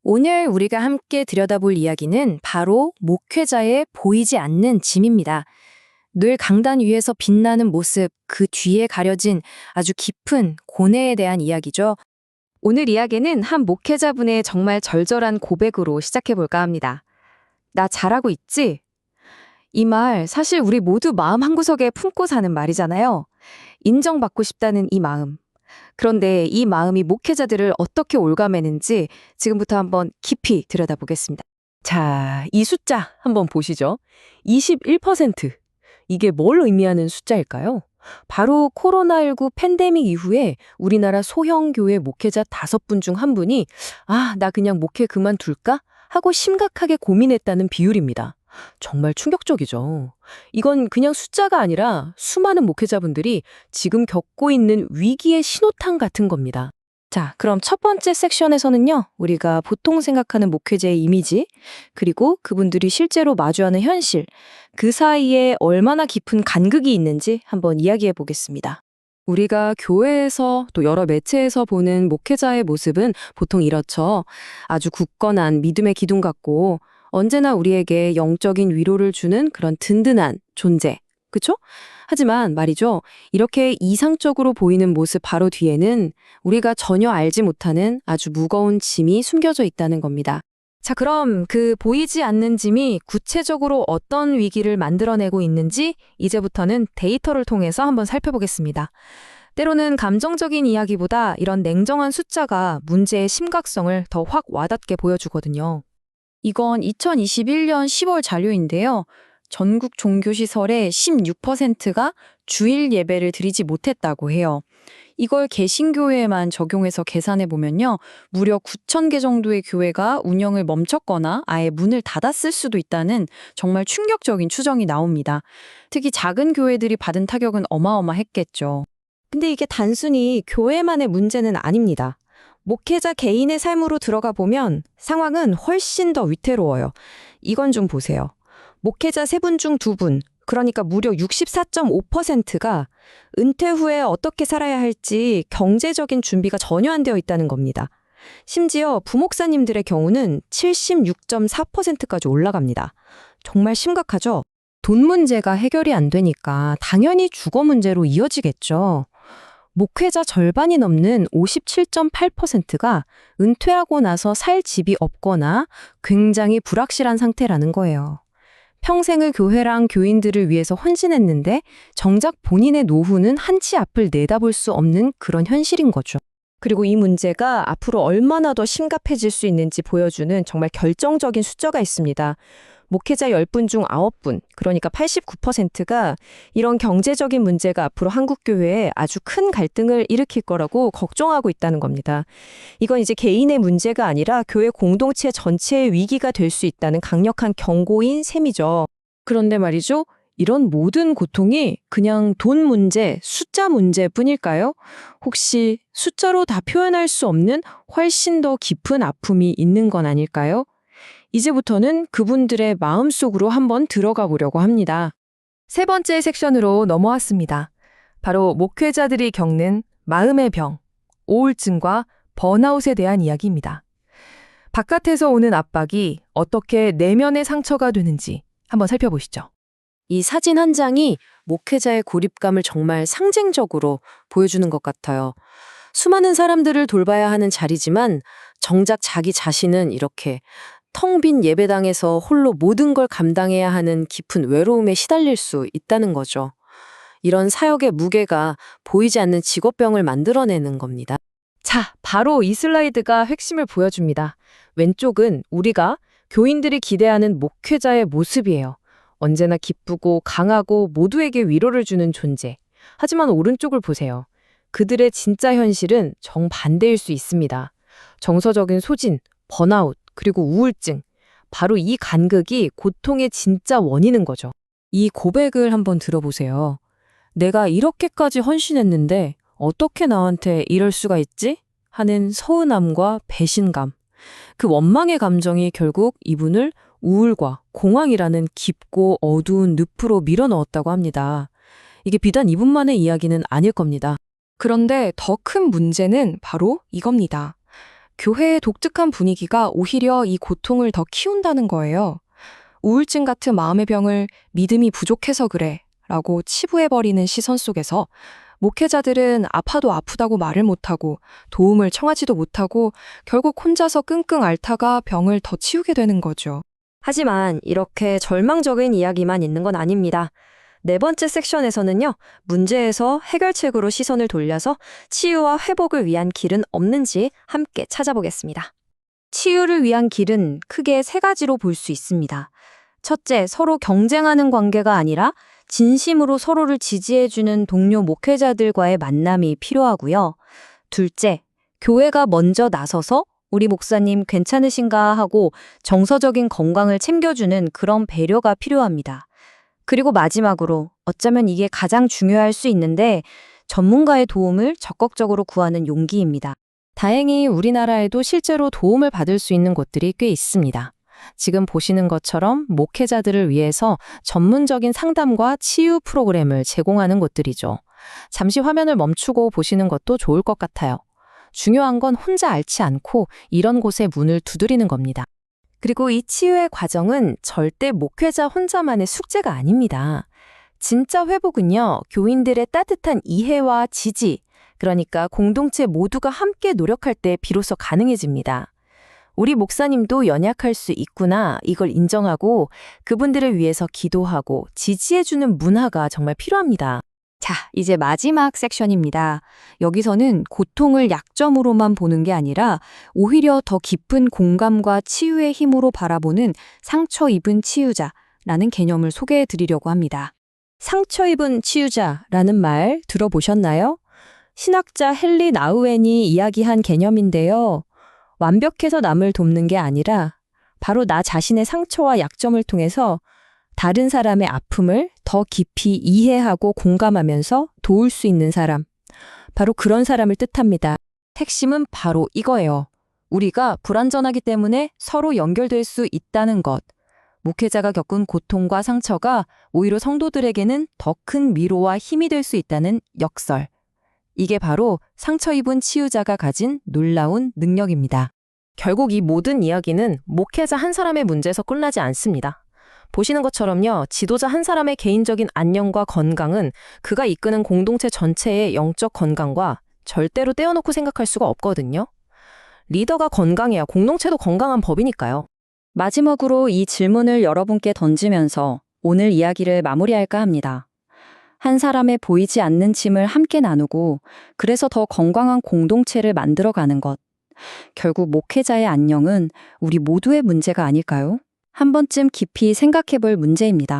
오늘 우리가 함께 들여다볼 이야기는 바로 목회자의 보이지 않는 짐입니다. 늘 강단 위에서 빛나는 모습, 그 뒤에 가려진 아주 깊은 고뇌에 대한 이야기죠. 오늘 이야기는 한 목회자분의 정말 절절한 고백으로 시작해볼까 합니다. 나 잘하고 있지? 이 말 사실 우리 모두 마음 한구석에 품고 사는 말이잖아요. 인정받고 싶다는 이 마음. 그런데 이 마음이 목회자들을 어떻게 옭아매는지 지금부터 한번 깊이 들여다보겠습니다. 자, 이 숫자 한번 보시죠. 21%. 이게 뭘 의미하는 숫자일까요? 바로 코로나19 팬데믹 이후에 우리나라 소형 교회 목회자 5분 중 한 분이 나 그냥 목회 그만둘까? 하고 심각하게 고민했다는 비율입니다. 정말 충격적이죠. 이건 그냥 숫자가 아니라 수많은 목회자분들이 지금 겪고 있는 위기의 신호탄 같은 겁니다. 자, 그럼 첫 번째 섹션에서는요, 우리가 보통 생각하는 목회자의 이미지, 그리고 그분들이 실제로 마주하는 현실, 그 사이에 얼마나 깊은 간극이 있는지 한번 이야기해 보겠습니다. 우리가 교회에서 또 여러 매체에서 보는 목회자의 모습은 보통 이렇죠. 아주 굳건한 믿음의 기둥 같고 언제나 우리에게 영적인 위로를 주는 그런 든든한 존재. 그쵸? 하지만 말이죠. 이렇게 이상적으로 보이는 모습 바로 뒤에는 우리가 전혀 알지 못하는 아주 무거운 짐이 숨겨져 있다는 겁니다. 자, 그럼 그 보이지 않는 짐이 구체적으로 어떤 위기를 만들어내고 있는지 이제부터는 데이터를 통해서 한번 살펴보겠습니다. 때로는 감정적인 이야기보다 이런 냉정한 숫자가 문제의 심각성을 더 확 와닿게 보여주거든요. 이건 2021년 10월 자료인데요. 전국 종교시설의 16%가 주일 예배를 드리지 못했다고 해요. 이걸 개신교회에만 적용해서 계산해보면요. 무려 9,000개 정도의 교회가 운영을 멈췄거나 아예 문을 닫았을 수도 있다는 정말 충격적인 추정이 나옵니다. 특히 작은 교회들이 받은 타격은 어마어마했겠죠. 근데 이게 단순히 교회만의 문제는 아닙니다. 목회자 개인의 삶으로 들어가 보면 상황은 훨씬 더 위태로워요. 이건 좀 보세요. 목회자 3분 중 2분, 그러니까 무려 64.5%가 은퇴 후에 어떻게 살아야 할지 경제적인 준비가 전혀 안 되어 있다는 겁니다. 심지어 부목사님들의 경우는 76.4%까지 올라갑니다. 정말 심각하죠? 돈 문제가 해결이 안 되니까 당연히 주거 문제로 이어지겠죠. 목회자 절반이 넘는 57.8%가 은퇴하고 나서 살 집이 없거나 굉장히 불확실한 상태라는 거예요. 평생을 교회랑 교인들을 위해서 헌신했는데 정작 본인의 노후는 한치 앞을 내다볼 수 없는 그런 현실인 거죠. 그리고 이 문제가 앞으로 얼마나 더 심각해질 수 있는지 보여주는 정말 결정적인 숫자가 있습니다. 목회자 10분 중 9분, 그러니까 89%가 이런 경제적인 문제가 앞으로 한국 교회에 아주 큰 갈등을 일으킬 거라고 걱정하고 있다는 겁니다. 이건 이제 개인의 문제가 아니라 교회 공동체 전체의 위기가 될 수 있다는 강력한 경고인 셈이죠. 그런데 말이죠. 이런 모든 고통이 그냥 돈 문제, 숫자 문제뿐일까요? 혹시 숫자로 다 표현할 수 없는 훨씬 더 깊은 아픔이 있는 건 아닐까요? 이제부터는 그분들의 마음속으로 한번 들어가 보려고 합니다. 세 번째 섹션으로 넘어왔습니다. 바로 목회자들이 겪는 마음의 병, 우울증과 번아웃에 대한 이야기입니다. 바깥에서 오는 압박이 어떻게 내면의 상처가 되는지 한번 살펴보시죠. 이 사진 한 장이 목회자의 고립감을 정말 상징적으로 보여주는 것 같아요. 수많은 사람들을 돌봐야 하는 자리지만 정작 자기 자신은 이렇게 텅 빈 예배당에서 홀로 모든 걸 감당해야 하는 깊은 외로움에 시달릴 수 있다는 거죠. 이런 사역의 무게가 보이지 않는 직업병을 만들어내는 겁니다. 자, 바로 이 슬라이드가 핵심을 보여줍니다. 왼쪽은 우리가 교인들이 기대하는 목회자의 모습이에요. 언제나 기쁘고 강하고 모두에게 위로를 주는 존재. 하지만 오른쪽을 보세요. 그들의 진짜 현실은 정반대일 수 있습니다. 정서적인 소진, 번아웃, 그리고 우울증. 바로 이 간극이 고통의 진짜 원인인 거죠. 이 고백을 한번 들어보세요. 내가 이렇게까지 헌신했는데 어떻게 나한테 이럴 수가 있지? 하는 서운함과 배신감. 그 원망의 감정이 결국 이분을 우울과 공황이라는 깊고 어두운 늪으로 밀어넣었다고 합니다. 이게 비단 이분만의 이야기는 아닐 겁니다. 그런데 더 큰 문제는 바로 이겁니다. 교회의 독특한 분위기가 오히려 이 고통을 더 키운다는 거예요. 우울증 같은 마음의 병을 믿음이 부족해서 그래 라고 치부해버리는 시선 속에서 목회자들은 아파도 아프다고 말을 못하고 도움을 청하지도 못하고 결국 혼자서 끙끙 앓다가 병을 더 치우게 되는 거죠. 하지만 이렇게 절망적인 이야기만 있는 건 아닙니다. 네 번째 섹션에서는요, 문제에서 해결책으로 시선을 돌려서 치유와 회복을 위한 길은 없는지 함께 찾아보겠습니다. 치유를 위한 길은 크게 세 가지로 볼 수 있습니다. 첫째, 서로 경쟁하는 관계가 아니라 진심으로 서로를 지지해주는 동료 목회자들과의 만남이 필요하고요. 둘째, 교회가 먼저 나서서 우리 목사님 괜찮으신가 하고 정서적인 건강을 챙겨주는 그런 배려가 필요합니다. 그리고 마지막으로 어쩌면 이게 가장 중요할 수 있는데 전문가의 도움을 적극적으로 구하는 용기입니다. 다행히 우리나라에도 실제로 도움을 받을 수 있는 곳들이 꽤 있습니다. 지금 보시는 것처럼 목회자들을 위해서 전문적인 상담과 치유 프로그램을 제공하는 곳들이죠. 잠시 화면을 멈추고 보시는 것도 좋을 것 같아요. 중요한 건 혼자 앓지 않고 이런 곳에 문을 두드리는 겁니다. 그리고 이 치유의 과정은 절대 목회자 혼자만의 숙제가 아닙니다. 진짜 회복은요, 교인들의 따뜻한 이해와 지지, 그러니까 공동체 모두가 함께 노력할 때 비로소 가능해집니다. 우리 목사님도 연약할 수 있구나, 이걸 인정하고 그분들을 위해서 기도하고 지지해주는 문화가 정말 필요합니다. 자, 이제 마지막 섹션입니다. 여기서는 고통을 약점으로만 보는 게 아니라 오히려 더 깊은 공감과 치유의 힘으로 바라보는 상처 입은 치유자라는 개념을 소개해 드리려고 합니다. 상처 입은 치유자라는 말 들어보셨나요? 신학자 헨리 나우엔이 이야기한 개념인데요. 완벽해서 남을 돕는 게 아니라 바로 나 자신의 상처와 약점을 통해서 다른 사람의 아픔을 더 깊이 이해하고 공감하면서 도울 수 있는 사람, 바로 그런 사람을 뜻합니다. 핵심은 바로 이거예요. 우리가 불완전하기 때문에 서로 연결될 수 있다는 것. 목회자가 겪은 고통과 상처가 오히려 성도들에게는 더 큰 위로와 힘이 될 수 있다는 역설. 이게 바로 상처 입은 치유자가 가진 놀라운 능력입니다. 결국 이 모든 이야기는 목회자 한 사람의 문제에서 끝나지 않습니다. 보시는 것처럼요, 지도자 한 사람의 개인적인 안녕과 건강은 그가 이끄는 공동체 전체의 영적 건강과 절대로 떼어놓고 생각할 수가 없거든요. 리더가 건강해야 공동체도 건강한 법이니까요. 마지막으로 이 질문을 여러분께 던지면서 오늘 이야기를 마무리할까 합니다. 한 사람의 보이지 않는 짐을 함께 나누고 그래서 더 건강한 공동체를 만들어가는 것. 결국 목회자의 안녕은 우리 모두의 문제가 아닐까요? 한 번쯤 깊이 생각해 볼 문제입니다.